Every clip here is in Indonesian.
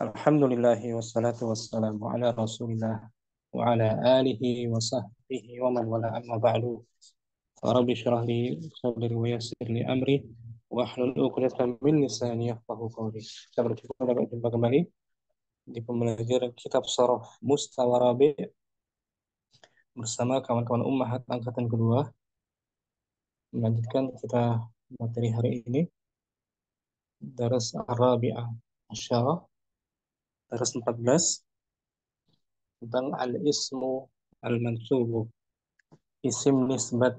Alhamdulillahi wassalatu wassalamu ala rasulillah wa ala alihi wa sahbihi wa man wala amma ba'du. Rabbi syrah li sadri wa yassir li amri wahlul 'uqdatam min lisani yafqahu qawli. Kita berjumpa kembali di pembelajaran kitab Sharh Mustawa Rabi' bersama kawan-kawan Ummahat angkatan kedua. Melanjutkan kita materi hari ini, Daras Ar-Rabi'ah Asyarah, Daras 14 tentang al-ismu al-mansubu, isim nisbat.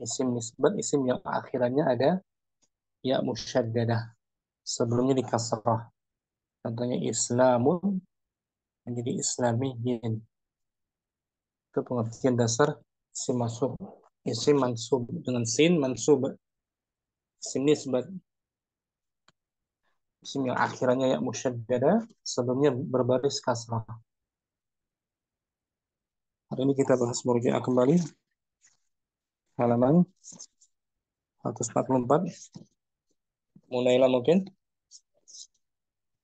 Isim nisbat, isim yang akhirannya ada ya musyaddadah, sebelumnya di kasrah. Contohnya Islamun menjadi Islamiyin. Itu pengertian dasar isim mansub. Isim mansub dengan sin mansub. Isim nisbat, isim yang akhirannya ya musyaddadah, sebelumnya berbaris kasrah. Hari ini kita bahas murji'ah kembali, halaman 144. Munaila mungkin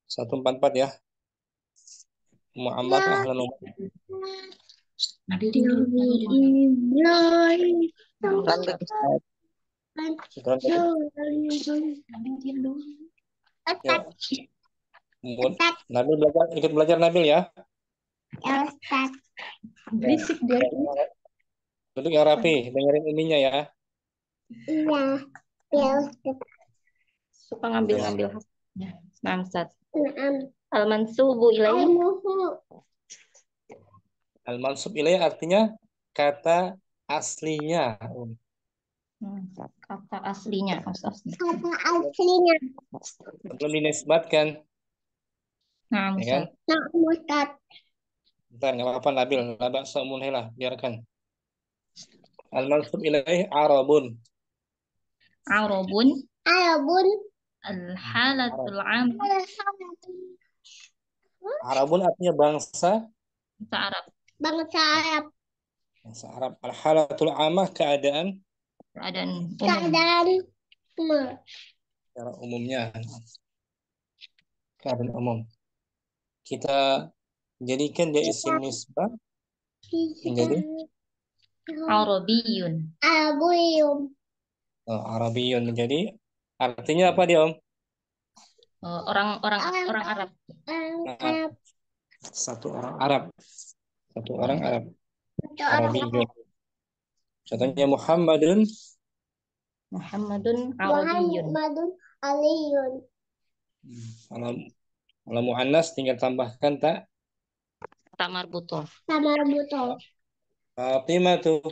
144 ya. Muhammad ahlan wa ya. Nabil belajar, ikut belajar Nabil ya. Ya Ustaz. Berisik dia. Duduk yang rapi, dengerin ininya ya. Iya. Ya Ustaz. Suka ngambil-ngambil hasilnya. Nah, Ustaz. Naam. Al-mansubu ilaihi. Al-mansub ilaih artinya kata aslinya. Kata aslinya. Kata aslinya. Belum dinisbatkan. Nah, Ya kan? Ustaz. Naam Ustaz. Bentar, nggak apa-apa Nabil. Labak se'munhilah, biarkan. Al-mansub ilaih Arabun. Arabun. Arabun. Al-halatul am. Arabun artinya bangsa. Bangsa Arab. Bangsa Arab. Bangsa Arab. Al-halatul amah, keadaan. Keadaan umum. Keadaan umum. Secara umumnya. Keadaan umum. Kita jadikan dia isim nisbah menjadi Arabiyun. Arabiyum. Arabiyun, menjadi artinya apa dia Om? Orang Arab. Arab. Satu orang Arab. Satu orang Arab. Arabiyun. Contohnya Muhammadun. Muhammadun Arabiyun. Muhammadun Aliyun. Kalau muannas tinggal tambahkan tak. Tamar butuh. Tamar butuh. Fatimatu.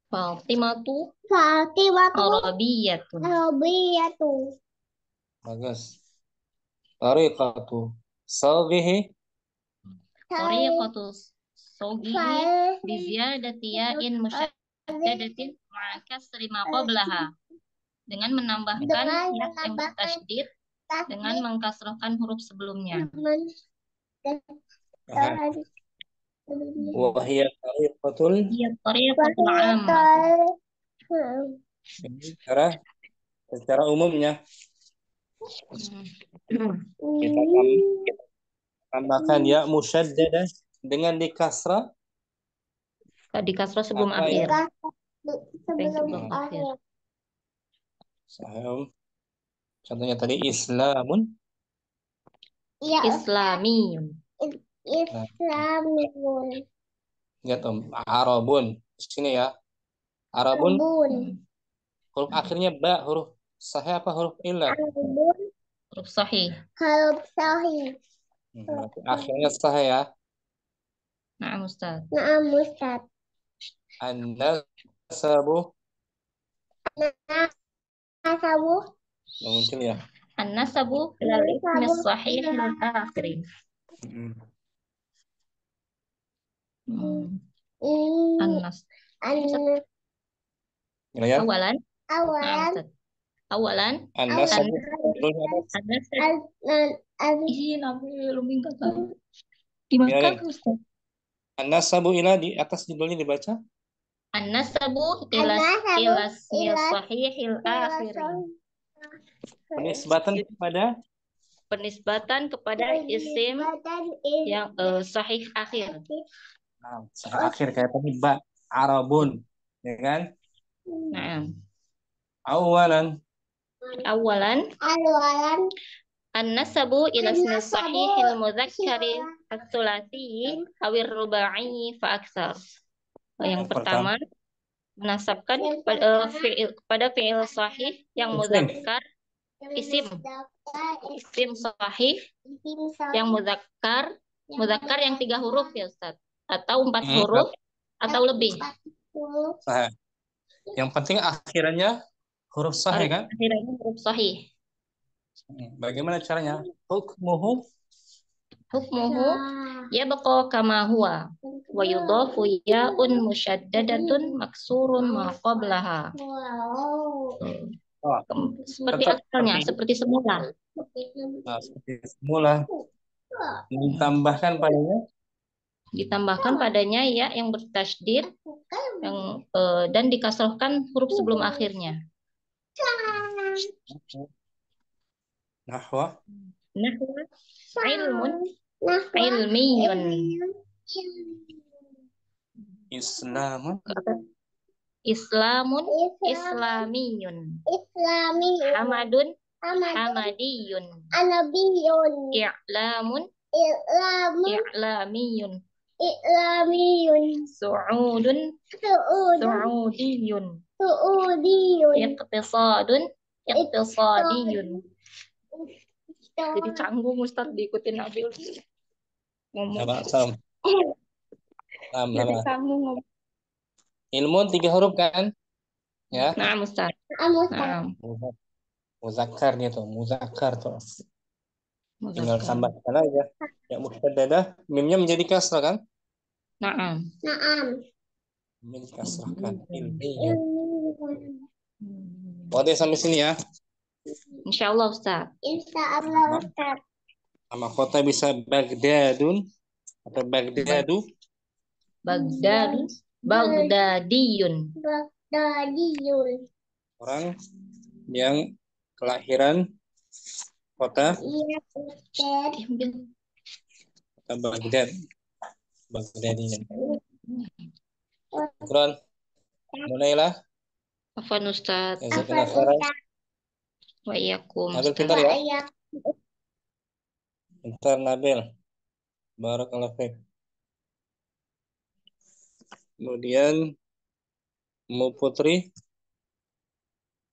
Fatimatu. Fatimatu. Arabiyatun. Arabiyatu. Bagus. Tariqatu. Sawihi. Tariqatu sogihi biziyadati ya'in musyaddadatin ma'a kasri ma qablaha. Dengan menambahkan ya yang tasydid dengan mengkasrahkan huruf sebelumnya. Wahiyya tariqatul. Iya, tariqatul ammah. Secara umumnya kita tambahkan ya musyaddadah dengan dikasrah. Di kasrah sebelum Apa akhir. ya? Sebelum akhir. Sahih. Contohnya tadi Islamun. Iya, Islamiyun. Islamiyun. Lihat Om, Arabun. Sini ya. Arabun. Huruf akhirnya ba, huruf sahih apa huruf illah? Arabun. Huruf sahih. Huruf sahih. Akhirnya sahih ya. Nah, Ustaz. Naam Ustaz. An-nasabu. Nasabu. Muncul ya. An-nasabu ilal ismi sahih al akhiri. An-nas. Ya. Awalan. Awalan. An-nasabu. Dimakan Ustaz. An-nasabu ila di atas judulnya dibaca. An-nasabu ila ismi sahihil akhiri. Penisbatan kepada penisbatan kepada isim yang sahih akhir. Nah, akhir kayak tadi ba Arabun, ya kan? Nah, Awalan awalan an-nasabu ila ismi sahihil mudzakkari ats-tsulasi awir rubai fa aksar. Yang pertama, menasabkan kepada fi'il sahih yang mudzakkar, isim sahih yang mudzakkar yang 3 huruf ya Ustaz, atau 4 huruf atau lebih. sahih. Yang penting akhirannya huruf sahih kan? Akhirnya huruf sahih. Bagaimana caranya? Hukmuhu yabqa kama huwa wa yudhafu ya'un musyaddadatun maksurun ma qablaha. oh, Seperti tetap asalnya, seperti seperti semula. seperti semula. Ditambahkan padanya ya yang bertasydid yang dan dikasrahkan huruf sebelum akhirnya. Nahwa Nahwa ilmun ilmiyun. Islamun Islamun islamiyun. Hamadun hamadiyun. I'lamun i'lamiyun. Su'udun su'udiyun. Iqtisadun iqtisadiyun. Jadi canggung Ustaz diikutin Nabil ngomong. salam. Jadi canggung ngomong. Ilmu 3 huruf kan? Ya. Nah, Ustaz. Nah, Muzakkar gitu, muzakkar tuh. Tinggal muzakkar. tambahkan aja. Ya musyaddadah, mimnya menjadi kasrah kan? Naam. Menjadi kasrah kan. Ilmiyun. Oke, sampai sini ya. Insyaallah Ustaz. Insyaallah Ustaz. Nama kota bisa Baghdadun atau Baghdadu. Baghdadiyun. Orang yang kelahiran kota Iya Ustaz. Baghdad. Baghdadinya. Quran. Mulailah. Afwan Ustaz. Jazakallah khairan. Wa iyyakum. Nabil pintar ya? Pintar Nabil. Barakallahu fiik. Kemudian Mu Putri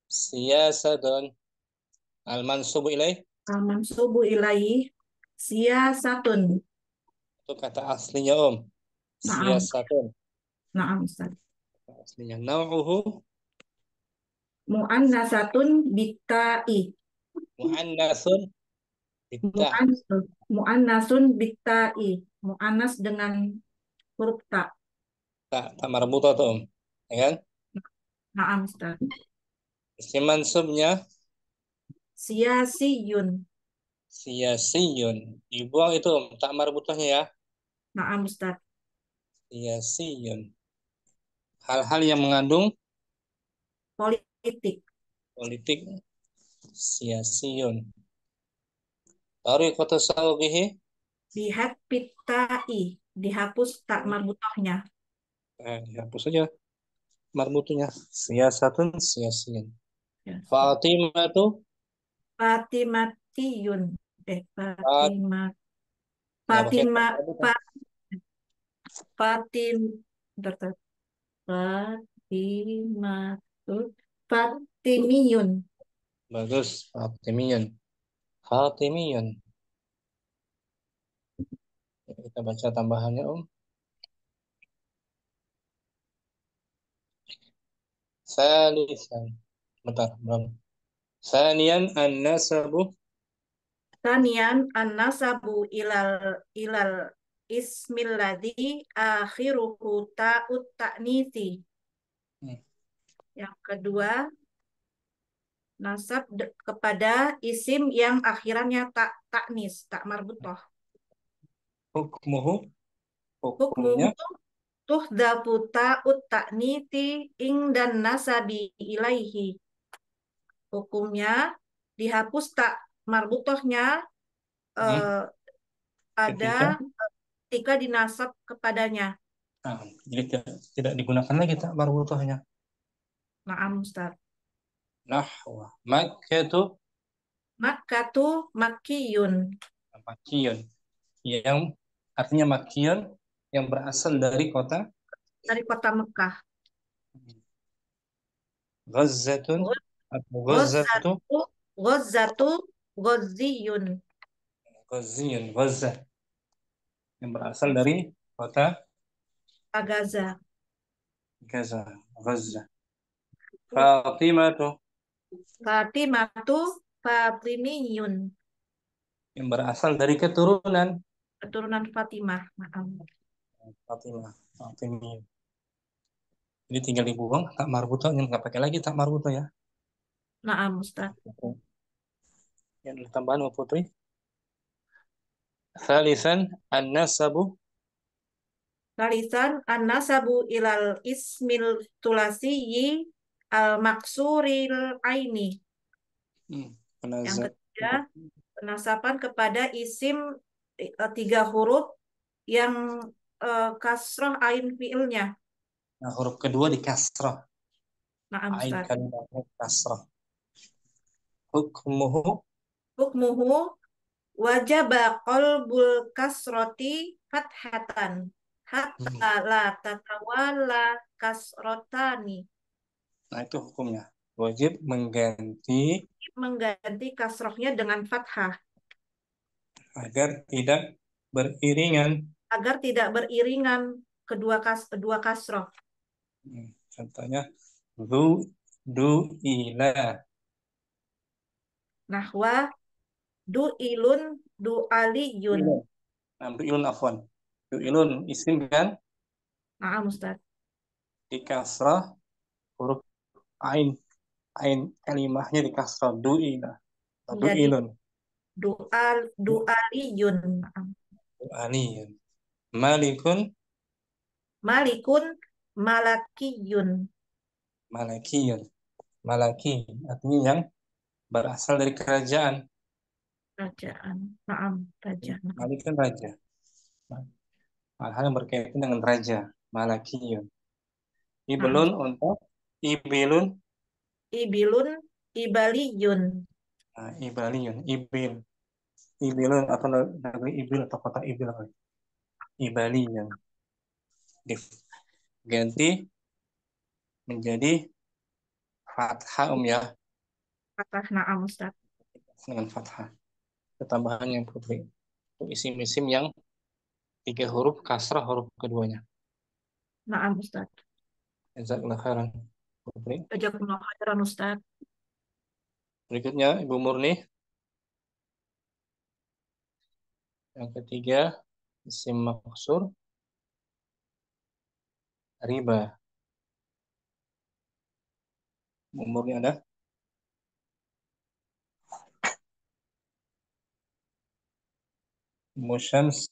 siyasatun al-mansubu ilaih. Al-mansubu ilaihi siyasatun. Itu kata aslinya Om. Naam. Siyasatun. Naam Ustaz. Aslinya nau'uhu Mu'annasatun bitta'i. mu'annasun bitta. Mu'annasun bitta'i. Mu'annas dengan huruf ta. Tak marbuta tuh Om. Ya kan? Naam Ustaz. Isim mansubnya Siyasiyun. siyasiyun. Dibuang itu Om, tak marbutahnya ya. Naam Ustaz. Siyasiyun. Hal-hal yang mengandung Politik. politik siyasiyun. Tariqatu sawbihi Bihat pitta'i. Dihapus tak marbutahnya. dihapus saja marbutunya. Siyasatun siyasiyun. Ya. Fatimatu Fatimatiyun. ya, pakai Fatimatu. Fatimiyun. bagus. Fatimiyun. Fatimiyun. Kita baca tambahannya Om. Salisan. Bentar, belum. Sanian an-nasabu Tanian an-nasabu ilal ismil ladzi akhiruhu ta'ut ta'nitsi. Yang kedua, nasab kepada isim yang akhirannya taknis, tak marbutah. hukmuhu Hukmuhu hukumnya tuhdafu ta'ut ta'nitsi ing dan nasabi ilaihi. Hukumnya dihapus tak marbutahnya eh, ada Ketika ketika dinasab kepadanya. jadi tidak digunakan lagi tak marbutohnya. Naam Ustaz. Nahwa Makkah Makkatu Makkiyun. Makkiyun yang artinya Makkiyun yang berasal dari kota Dari kota Mekah. Ghazzatun atau Ghazzatu Ghazatu Ghazatu Ghaziyun. Ghaziyun Ghazzah yang berasal dari kota Gaza. Gaza Ghazzah. Fatimatu Fatimatu Fatimiyun. yang berasal dari keturunan Keturunan Fatimah. Maaf. Fatimah Fatimiyun. Jadi tinggal dibuang tak marbutoh, yang nggak pakai lagi tak marbutoh ya. Naam Ustaz. Yang ada tambahan Mbak Putri. Thalitsan an-nasabu Talisan an-nasabu ilal ismil tulasiyyi al-maksuril aini. Yang penazab ketiga, penasaban kepada isim 3 huruf yang kasroh ain fiilnya. Nah, huruf kedua di kasrah. Naam Ain Ustaz. kalimatnya kasrah. Hukmuhu Hukmuhu wajaba qalbul kasroti fathatan hatta la tatawala kasrotani. Nah, itu hukumnya. Wajib Mengganti kasrohnya dengan fathah agar tidak beriringan. agar tidak beriringan kedua kasroh. Contohnya du ila. Nahwa du'ilun du'aliyun. Nah, du'ilun afwan. Du'ilun isim kan Naam Ustaz. di kasrah huruf ain. Ain kalimahnya di kasrah du'ila. Jadi Du'ilun. du'aliyun. Naam. Du'aliyun. Malikun Malikun malakiyun. malakiyun. Malaki artinya yang berasal dari kerajaan. Kerajaan. Naam, raja. Naam. Malik kan raja. Hal-hal yang berkaitan dengan raja. Malakiyun. Naam. Ibilun untuk ibilun. Ibilun ibaliyun. Nah, ibaliyun. Ibilun atau negeri ibil atau kota ibil. Ibaliyun. Ganti menjadi fathah ya. Fathah naam Ustaz. Dengan fathah. Ketambahan yang putri. Untuk isim-isim yang 3 huruf kasrah huruf keduanya. Naam Ustaz. Jazakallah khairan. Putri. Jazakumullah khairan Ustaz. Berikutnya Ibu Murni. Yang ketiga isim maksur riba. Ibu Murni ada? Musyams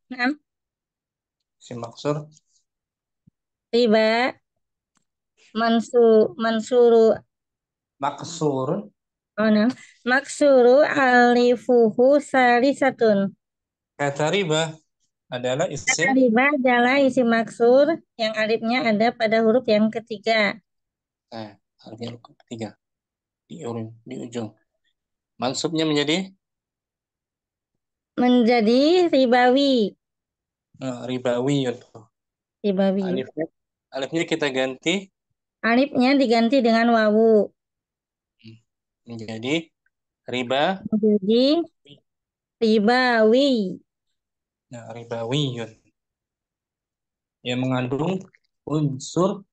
Nah, isim maksur riba mansuru maksur. oh, nah. Maksuru alifuhu salisatun. Kata riba adalah Kata isim riba adalah isim maksur yang alifnya ada pada huruf yang ketiga. alifnya ketiga di ujung. Mansubnya menjadi Ribawi. ribawi. Ribawi. Alifnya kita ganti Alifnya diganti dengan wawu. menjadi riba. Jadi ribawi. Nah, ribawiyun yang mengandung unsur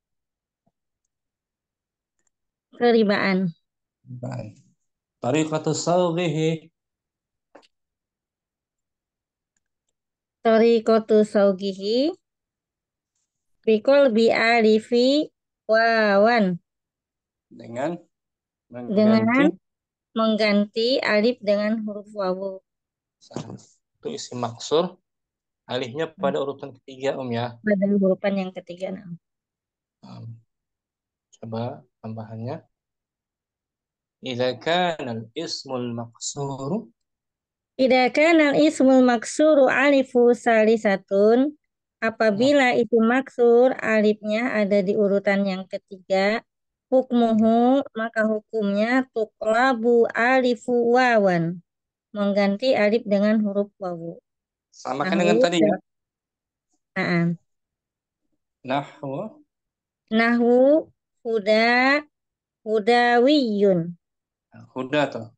Keribaan. ribaan. Tariqatu sawghihi Torikotu saugihi bikol bi alifi wawan. dengan Dengan mengganti mengganti alif dengan huruf wawu. itu isim maksur. Alifnya pada urutan ketiga ya. Pada hurupan yang ketiga. Nah. Coba tambahannya. Idza kana al-ismul maqsuru Idza kana ismul maksuru alifu salisatun, apabila itu maksur alifnya ada di urutan yang ketiga, hukmuhu maka hukumnya tuklabu alifu wawan, mengganti alif dengan huruf wawu. Samakan dengan tadi ya. Naam. Nahwu. Nahwu huda hudawiyun. Huda tuh.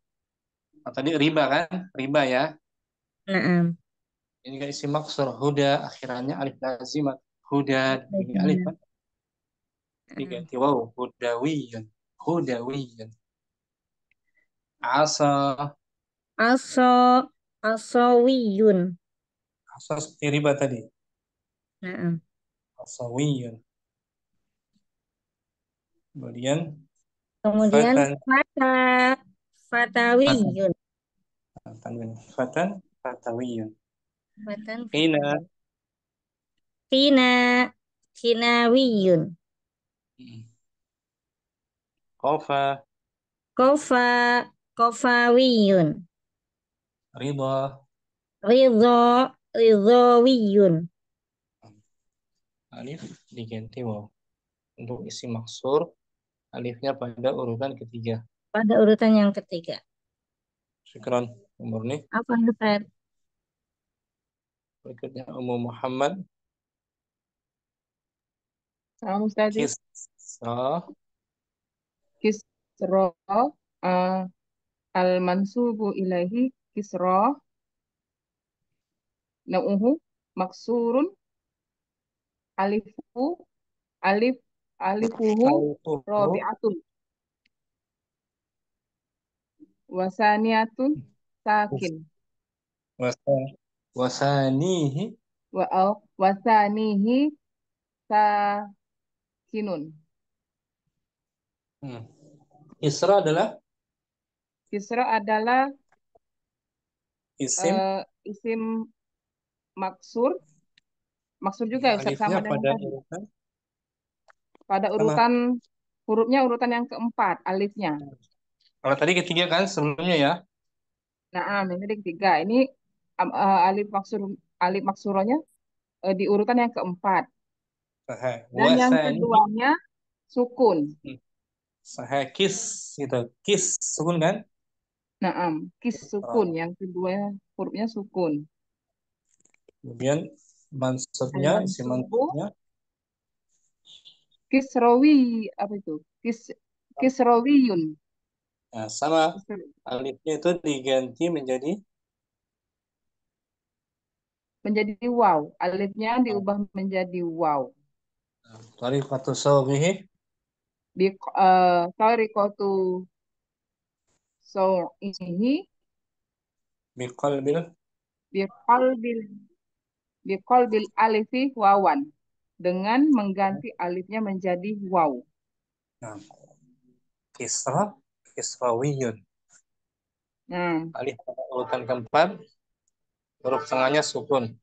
Oh, tadi riba kan? Riba ya. Naam. Ini kan isim maksur. Huda akhirannya alif lazimat. Huda ini alif kan? Diganti waw. Hudawiyun. Hudawiyun. Asa. Aso asawiyun. Asa seperti riba tadi. Naam. Asawiyun. Kemudian Kemudian fatan. fatawiyun. Fatan. Fatawiyun. Fatan Qina. Qina Qinawiyun. Qafa. Kofa Kofawiyun. Ridha. Ridho Ridhowiyun. Alif diganti waw. Untuk isim maksur, alifnya pada urutan ketiga. Pada urutan yang ketiga. Syukran, Umur nih. Apa Ustaz? Berikutnya Ummu Muhammad. Salam Ustaz. Kisra. Kisra al-mansubu ilaihi kisra nauhu maksurun alifu alifuhu rabi'atun wasaniyatun sakin Wasanihi. wasanihi sakinun. Kisra adalah isim maksur juga ya, Ustaz, sama dengan tadi. Pada urutan hurufnya urutan yang keempat, alifnya. Kalau tadi ketiga kan sebelumnya ya. Nah, yang tadi ketiga. Ini alif maksuronya di urutan yang keempat. Dan yang keduanya sukun. Kis gitu. Kis sukun kan? Nah, kis sukun. Yang kedua hurufnya sukun. Kemudian mansubnya, isim mansubnya kisrawi, apa itu? Kisrawiyun. Nah, sama alifnya itu diganti menjadi waw. Alifnya diubah menjadi waw. Tariqatu sawrihi. Tariqatu sawrihi biqalbil alifi wawan, dengan mengganti alifnya menjadi waw. Nah, Kisrawiyun. Alif pada urutan keempat, huruf tengahnya sukun.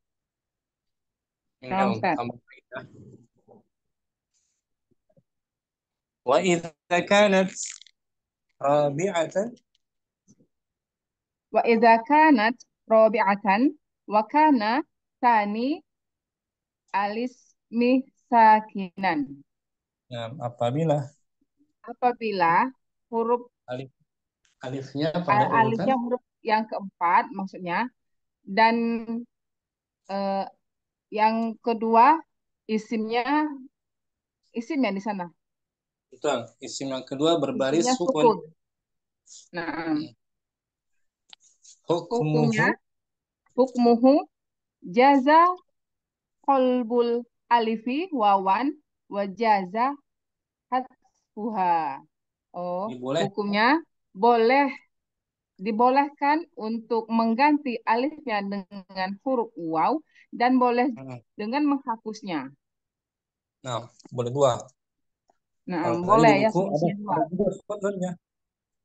Ini tambah faedah. Wa idza kanat rabi'atan. Wa idza kanat rabi'atan wa kana tani alismi sakinan. Nah, apabila huruf alifnya pada urutan huruf yang keempat maksudnya, dan yang kedua isimnya di sana. Betul, isim yang kedua berbaris sukun. Nah, hukmuhu jaza qalbul alifi wawan wa jaza hatfuha. Hukumnya dibolehkan untuk mengganti alifnya dengan huruf waw dan boleh dengan menghapusnya. Nah, boleh dua. Nah, boleh ya. Ada fotonya.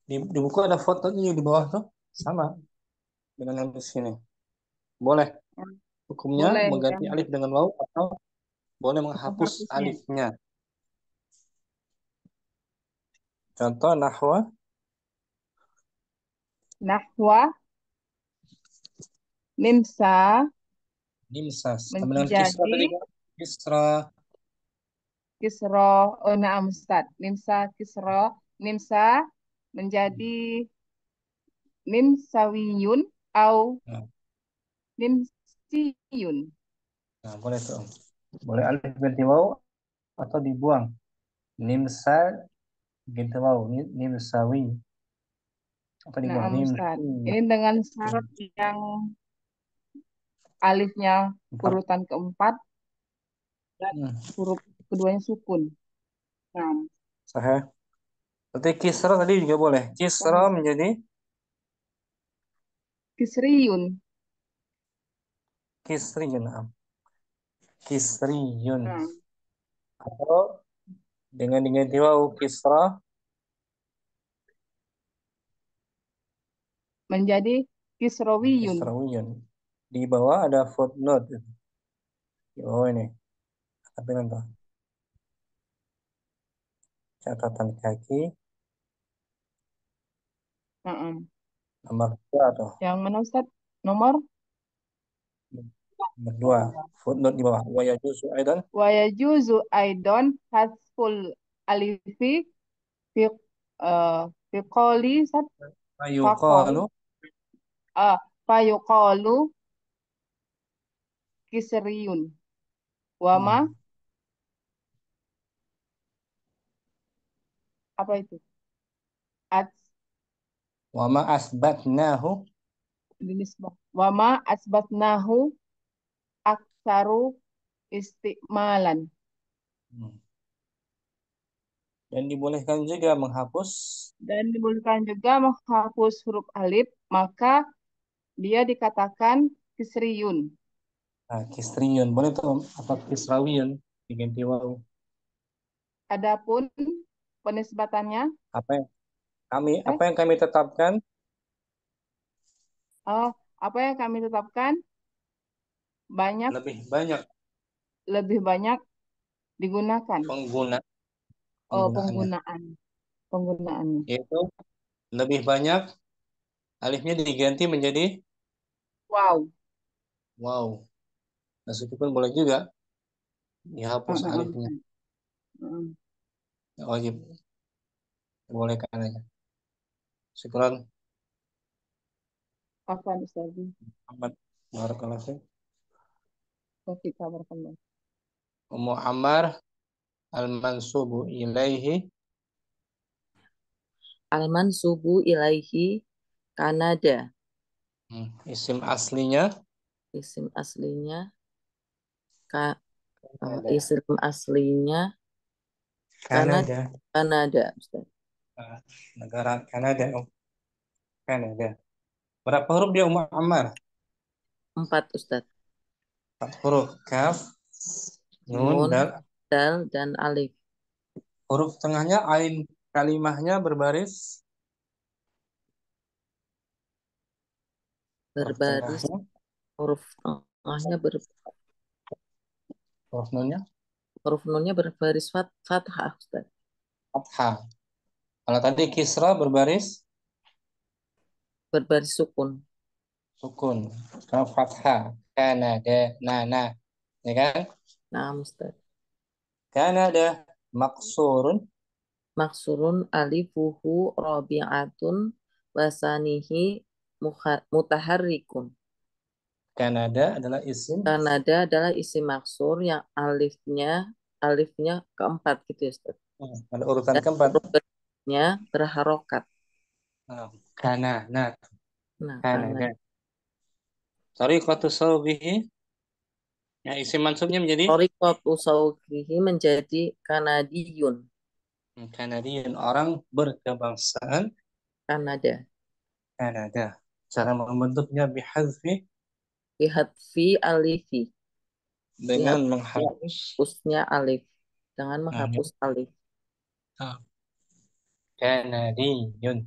Di buku ada fotonya di bawah tuh, sama dengan yang di sini. Boleh. Hukumnya boleh, mengganti alif dengan waw atau boleh menghapus alifnya. Contoh nahwa Nimsa Nimsa. Sama dengan kisra menjadi tadi kan? Kisra. kisro. Oh, naam Ustaz. Nimsa kisro. Nimsa menjadi nimsawiyun au Nah, nimsiyun. nah, boleh tuh. Boleh alif ganti waw atau dibuang. Nimsa ganti waw. Nimsawi. Apa dibuang? Naam Ustaz. Nimsi. Ini dengan syarat yang alifnya Empat. urutan keempat dan Hmm. huruf keduanya sukun. Nah, Sahih. Berarti kisra tadi juga boleh. Kisra sahih. menjadi Kisriyun. kisriyun. Nah. Kisriyun. Nah, Atau dengan diganti waw kisra menjadi kisrawiyun. kisrawiyun. Di bawah ada footnote. Di bawah ini. Tapi nanti catatan kaki nomor 2 atau Yang mana Ustaz? Nomor nomor 2. Footnote di bawah. Wa yajuzu aidan wa yajuzu aidon hasful alifi fi fi qoli Ustaz. Faqol ayuqalu fayuqalu kisriyun. Wama apa itu? At wa ma asbatnahu dinisbah. Wama asbatnahu aksaru istimalan. dan dibolehkan juga menghapus Dan dibolehkan juga menghapus huruf alif, maka dia dikatakan kisriyun. kisriyun. Boleh tuh apa kisrawiyun diganti waw. Adapun penisbatannya, Apa yang kami tetapkan apa yang kami tetapkan banyak lebih banyak digunakan. penggunaannya. Penggunaannya. Yaitu lebih banyak alifnya diganti menjadi Wow. waw. Meskipun boleh juga dihapus alifnya. Wajib. Bolehkan aja. Syukran. Apa Ustaz? Muhammad barakallahu fiik. Taufiq barakallah. Ummu Ammar al-mansubu ilaihi Al-mansubu ilaihi Kanada. Isim aslinya Isim aslinya Kanada. Isim aslinya Kanada. Kanada, Ustaz. Negara Kanada. Kanada. Berapa huruf dia Ummu Ammar? 4, Ustaz. 4 huruf. Kaf, nun, Dal, dan alif. Huruf tengahnya ain kalimahnya berbaris. Berbaris. Huruf tengahnya Huruf nunnya? Huruf nunnya berbaris fathah, Ustaz. Fathah. Kalau tadi kisra berbaris? Berbaris sukun. Sukun. Kalau fathah. Kanada. Nana. Ya kan? Nah, Ustaz. Kanada. Maksurun. Maksurun alifuhu rabi'atun wasanihi mutaharrikun. Kanada adalah isim. Kanada adalah isim maksur yang alifnya keempat gitu ya, Ustaz. Pada urutan keempat. Hurufnya berharokat. Kanada. Nah, Kanada. Tariqatu sawbihi. Ya, isim mansubnya menjadi Tariqatu sawbihi menjadi Kanadiyun. Kanadian, orang berkebangsaan Kanada. Cara membentuknya Bihadfi alifi. dengan menghapusnya alif. Dengan menghapus alif. Kanadiyun.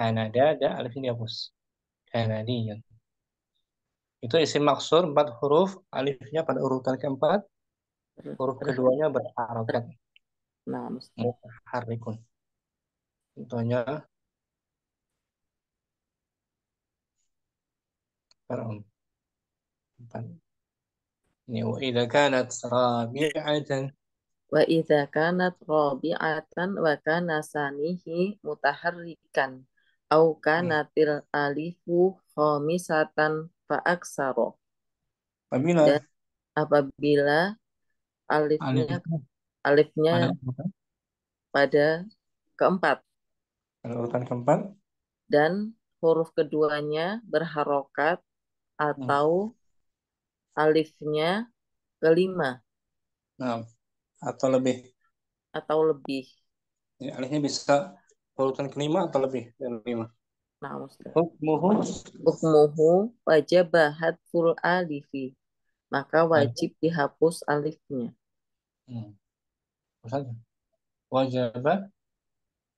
Kanada ada alif ini dihapus. Kanadiyun. Itu isim maksur 4 huruf, alifnya pada urutan keempat, huruf keduanya berharokat. Nah, Harikun. Contohnya Sekarang empat. Ini wa idza kanat rabi'atan. Wa idza kanat rabi'atan wa kana sanihi mutaharrikan au kanatil alifu khamisatan fa aksaro. Apabila Dan apabila alifnya pada pada keempat urutan keempat dan huruf keduanya berharokat atau alifnya kelima nah, atau lebih. Jadi, alifnya bisa urutan kelima atau lebih dari 5. Nah, Ustaz. Hukmuhu wajib hadful alifi. Maka wajib dihapus alifnya.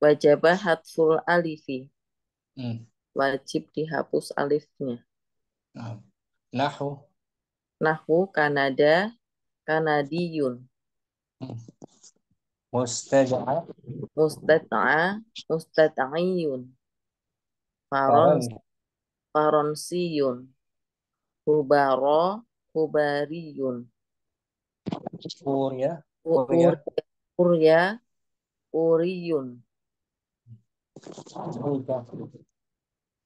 Wajib hadful alifi. Wajib dihapus alifnya. Nahu Kanada, Kanadiyun. Mustad'a, Mustad'iyun. Faronsiyun. Hubaro, Hubariyun. Urya, Uriyun.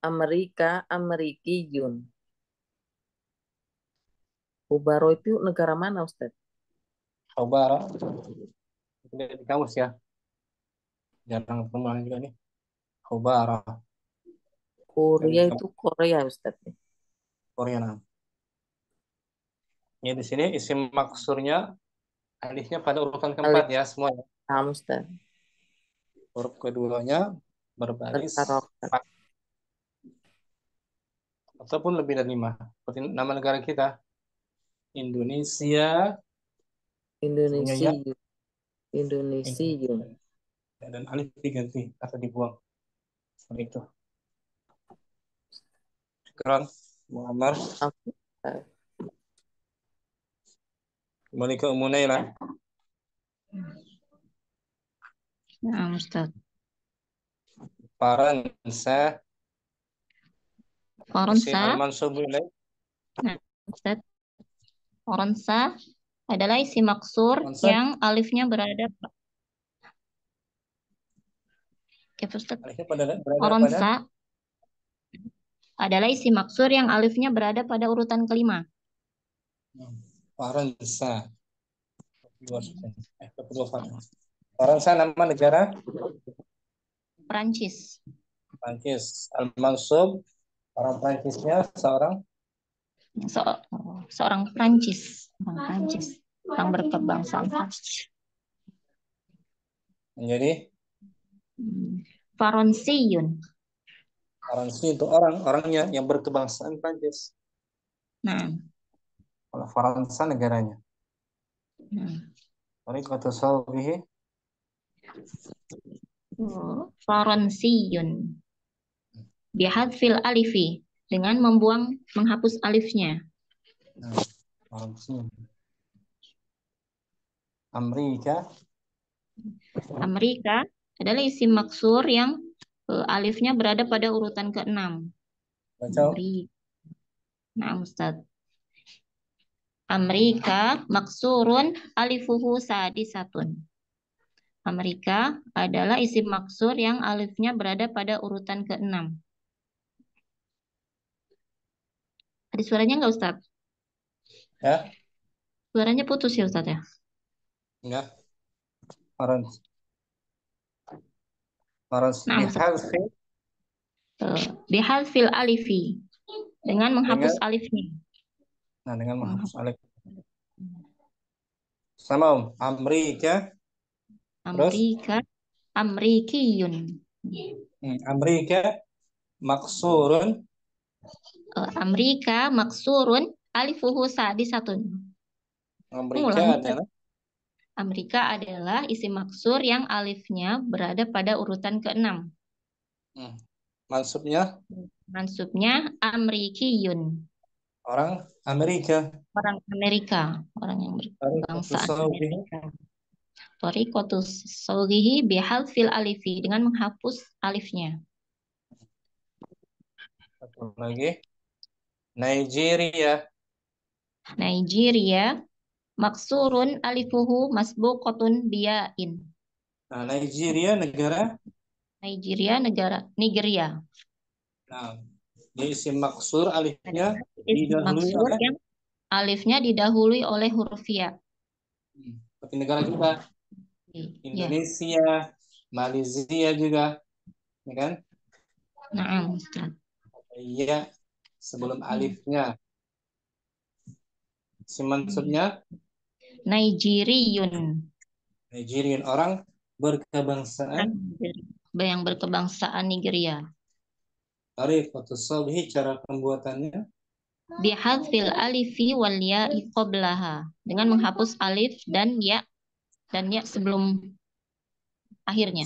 Amerika, Amerikiyun. Hubaro itu negara mana, Ustaz? Hubara. Di kamus ya. Jarang ketemu juga nih. Hubara. Korea itu Korea, Ustaz. Korea. Nah. Ya, di sini isim maksurnya alifnya pada urutan keempat ya semua. Nah, Ustaz. Huruf keduanya berbaris ataupun lebih dari 5. Seperti nama negara kita. Indonesia. Dan alif diganti atau dibuang. Seperti itu. Sekarang Muhammad. Kembali ke Ummu Naila. Nah, Ustaz. Faransa. Nah, Ustaz. Faransa adalah isim maksur yang alifnya berada Faransa adalah isim maksur yang alifnya berada pada urutan kelima. Faransa. Faransa nama negara? Prancis. Al-Mansub. Orang Prancisnya seorang? Seorang Prancis. Orang berkebangsaan Prancis. Menjadi? Faronsiyun. Faransi itu orangnya yang berkebangsaan Prancis. Nah. Kalau Faransa negaranya. Tariqatu sawbihi. Faronsiyun. Bihadfil alifi. Dengan menghapus alifnya. Amerika adalah isim maksur yang alifnya berada pada urutan ke-6. Nah, Ustaz. Amerika maksurun alifuhu sadisatun. Amerika adalah isim maksur yang alifnya berada pada urutan ke-6. Ada suaranya nggak, Ustaz? Ya. Suaranya putus ya, Ustaz ya? Enggak. Bihadfil alifi. Dengan menghapus alifnya. Nah, dengan menghapus alif. Sama Amerika. Amerikiyun. Amerika maksurun. Amerika maksurun alifuhu sadisatun. Amerika adalah isim maksur yang alifnya berada pada urutan ke-6. Mansubnya Amerikiyun. Orang Amerika. Orang yang berbangsaan Amerika. Tariqatu sawghihi bihadfil alifi. Dengan menghapus alifnya. Satu lagi. Nigeria. Nigeria. Maksurun alifuhu masbuqatun biyain. Nah, Nigeria negara. Nigeria negara Nigeria. Nah, dia isim maksur alifnya Isim didahului maksur oleh yang alifnya didahului oleh huruf ya. seperti negara kita. Ya. Indonesia, Malaysia juga, ya kan? Nah, Ustaz. Iya, sebelum alifnya. Isim mansubnya Nigerian. Nigerian, orang berkebangsaan. Yang berkebangsaan Nigeria. Tariqatus shabhi, cara pembuatannya Bihadzfil alifi wal ya'i qablaha. Dengan menghapus alif dan ya sebelum akhirnya.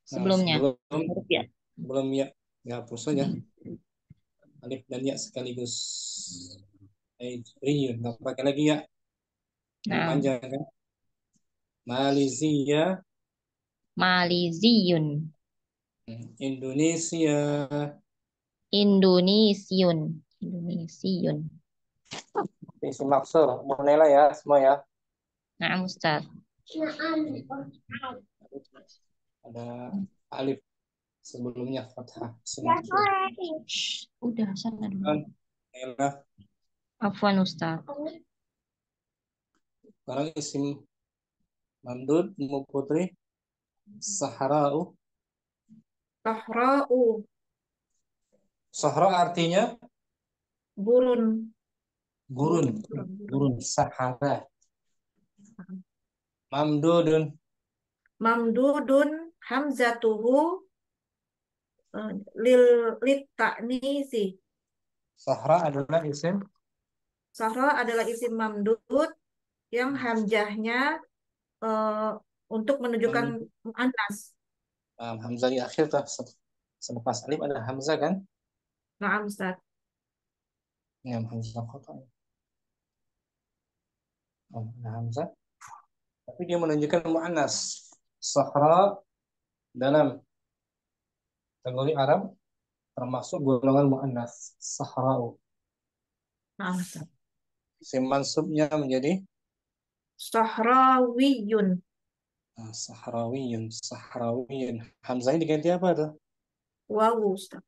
Sebelumnya. Huruf ya. Sebelum ya dihapus saja. Alif dan ya sekaligus. Nigerian, nggak pakai lagi ya. Nah. Panjang kan? Malaysia. Malaysian. Indonesia. Indonesian. Indonesian. Isim maksur, Monela ya semua ya. Nah, Ustaz. Ada alif sebelumnya fathah. Udah sana dulu. Monela. Afwan Ustaz. Sekarang isim mamdud, Ummu Putri. Sahra'u. Sahra'u. Sahra artinya Gurun. Gurun. Sahara. Mamdudun. Mamdudun hamzatuhu lil ta'nisi. Sahra adalah isim. Sahra adalah isim mamdud yang hamzahnya untuk menunjukkan muannas. Hamzah di akhir tuh. Selepas alif ada hamzah kan? Nah, Ustaz. Ya, hamzah qata'. Ada hamzah. Tapi dia menunjukkan muannas. Sahra dalam kategori Arab termasuk golongan muannas. Sahra'u. Nah, Ustaz. Isim mansubnya menjadi Sahrawiyun. Sahrawiyun. Hamzahnya diganti apa tuh? Wawu, Ustaz.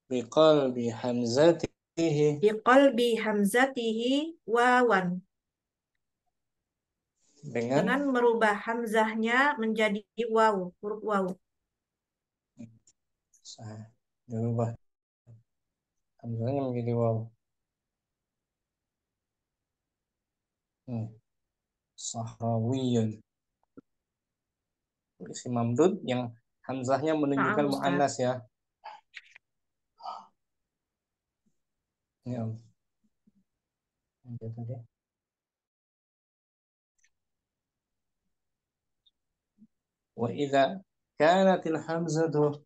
Biqalbi hamzatihi. Biqalbi hamzatihi wawan. Dengan merubah hamzahnya menjadi waw, huruf waw. Dirubah hamzahnya menjadi waw. Sahrawiyun. Isim mamdud yang hamzahnya menunjukkan muannas ya. Ya. Wa idza kanatil hamzatu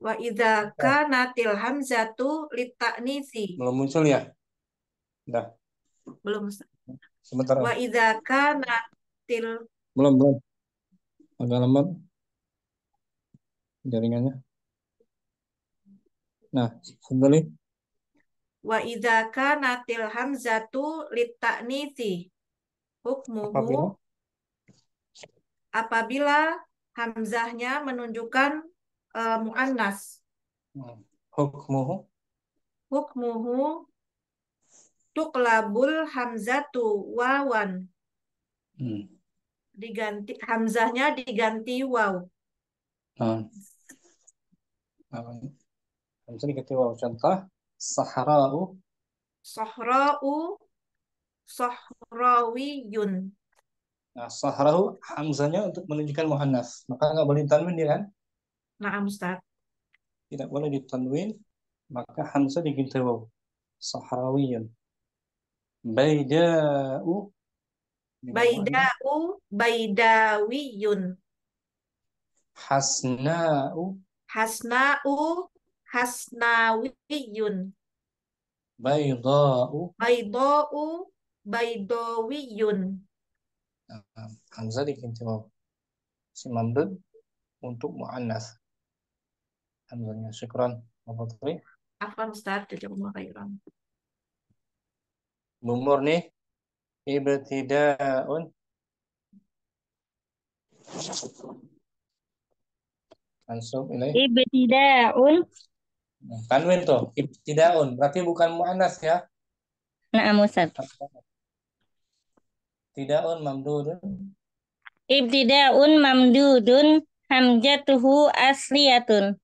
Wa idza kanatil hamzatu litaknisi. belum muncul ya? Udah. Belum, Ustaz. Sebentar. Wa idza kanatil Belum. Agak lemot jaringannya. Nah, kembali. Wa idza kanatil hamzatu litaknisi. Hukmuhu apabila hamzahnya menunjukkan muannas. Hukmuhu tuqlabul hamzatu wawan. Diganti hamzahnya diganti waw. Hamzah diganti waw. Contoh sahra'u. Sahrawiyun. Nah, sahra'u hamzahnya untuk menunjukkan muannas. Maka nggak boleh ditanwin ya kan? Nah, Ustaz. Tidak boleh ditanwin, maka hamzah diganti waw. Sahrawiyun. Bayda'u. Baydawiyun. Hasna'u. Hasnawiyun. Bayda'u. Baydawiyun. Hamzah diganti waw. Si mamdud untuk muannas. Hamzahnya. Syukran. Apa tadi? Afwan Ustaz, jazakumullah khairan. Bumur nih. Ibtida'un. Mansub ini. Ibtida'un. Tanwin tuh. Ibtida'un. Berarti bukan mu'annas ya. Na'am Ustaz. Tida'un mamdudun. Ibtida'un mamdudun hamzatuhu asliyatun.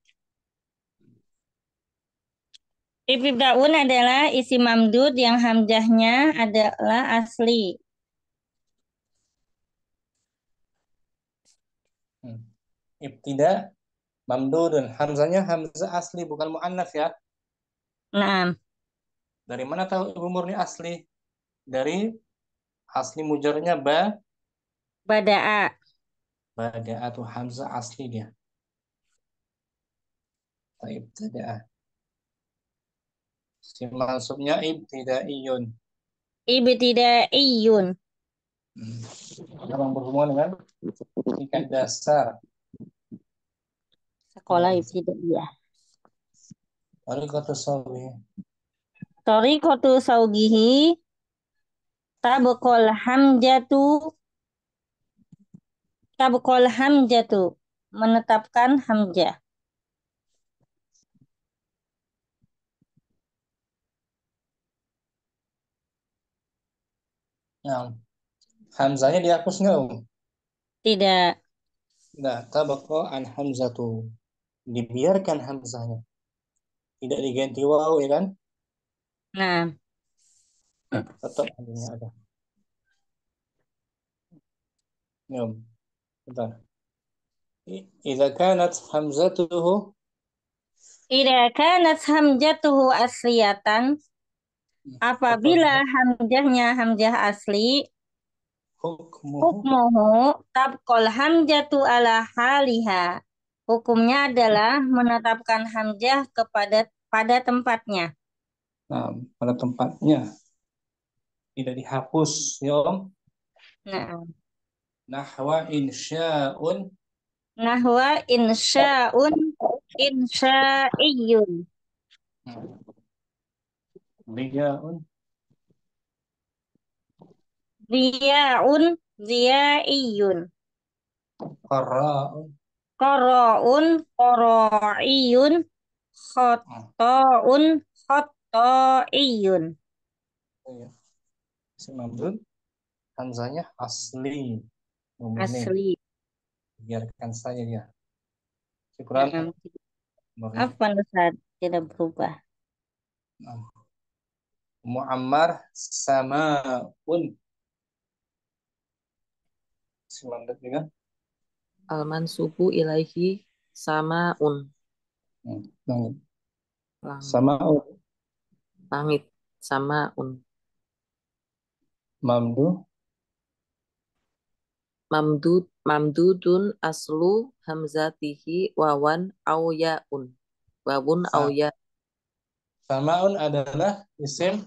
Ibtida'un adalah isi mamdud yang hamzahnya adalah asli. Ibtida mamdudun. Hamzahnya hamzah asli bukan mu'annas ya. Naam. Dari mana tahu Ibu Murni asli? Dari asli mujarnya Bada'a. bada'atu hamzah asli dia. Ibtida'ah. Si mansubnya ibtida'iyun. Ibtida'iyun. Yang berhubungan dengan tingkat dasar. Sekolah ibtidaiyah. Tariqatu sawbi. Tariqatu saugihi tabqal hamjatu menetapkan hamzah. Nah, hamzahnya dihapus nggak, Tidak. Nah, tabaqa an hamzatu. Dibiarkan hamzahnya. Tidak diganti waw ya kan? Nah, Tetap hamzahnya ada. Ya, bentar. Idza kanat hamzatuhu idza kanat hamzatuhu asliyatan apabila hamzahnya hamzah asli hukmuhu hukmuhu tabqal hamzatu ala haliha. Hukumnya adalah menetapkan hamzah pada tempatnya. nah, pada tempatnya. Tidak dihapus, ya Om. Nah, Nahwa insya'un. nahwa insya'iyun. Riya'un. Ziya'iyun. Qarra'un. Qara'iyun. Khotta'iyun. Ya. Si mamdud hamzahnya asli. Asli. Biarkan saja dia. Syukran. Apa Ustaz? Tidak berubah. Muammar sama'un. Si mamdud juga. Al-mansubu ilaihi sama'un. Langit. Langit. Sama'un. Langit. Sama'un. Mamdudun aslu hamzatihi wawan au ya'un. Wawun au ya. Sama'un adalah isim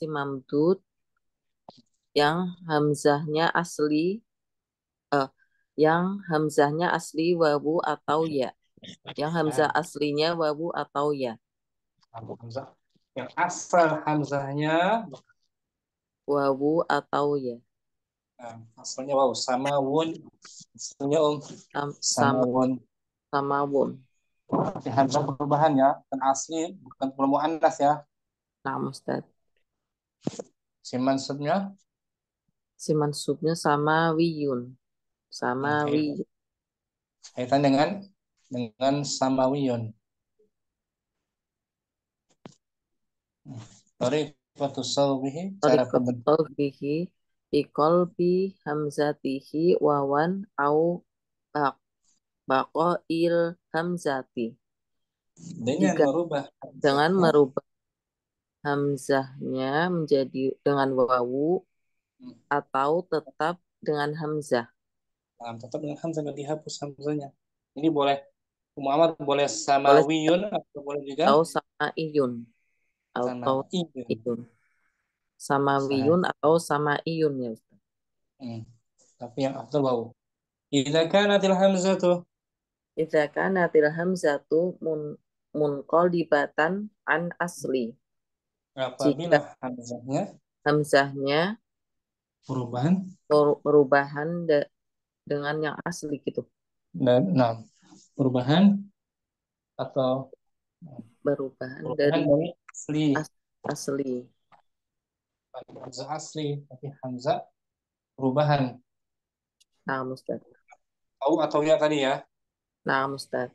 mamdud yang hamzahnya asli wawu atau ya. Yang hamzah aslinya wawu atau ya. Yang asal hamzahnya wawu atau ya. Asalnya wawu. Samawun. Asalnya Samawun. Hamzah perubahan ya. Dan asli bukan muannas ya. Nah, Ustaz. Si mansubnya samawiyun. Samawiyun. Kaitan dengan samawiyun. Tariqatu sawbihi. Cara Tariqatu biqalbi hamzatihi wawan au baqail hamzati. Dengan merubah hamzahnya menjadi dengan wawu atau tetap dengan hamzah. Tetap dengan hamzah, nggak dihapus hamzahnya. Ini boleh Muhammad boleh samawiyun atau boleh juga samaiyun atau iyun. Samawiyun atau samaiyun ya Ustaz. Tapi yang afdal wawu. Idza kanatil hamzatu Idza kanatil hamzatu munqalibatan an asli. Jika Apabila hamzahnya hamzahnya perubahan perubahan dengan yang asli gitu. dan perubahan atau Perubahan perubahan dari dari asli. asli. Hamzah asli, tapi hamzah perubahan. Nah, Ustaz. Tahu atau ya tadi ya? Nah, Ustaz.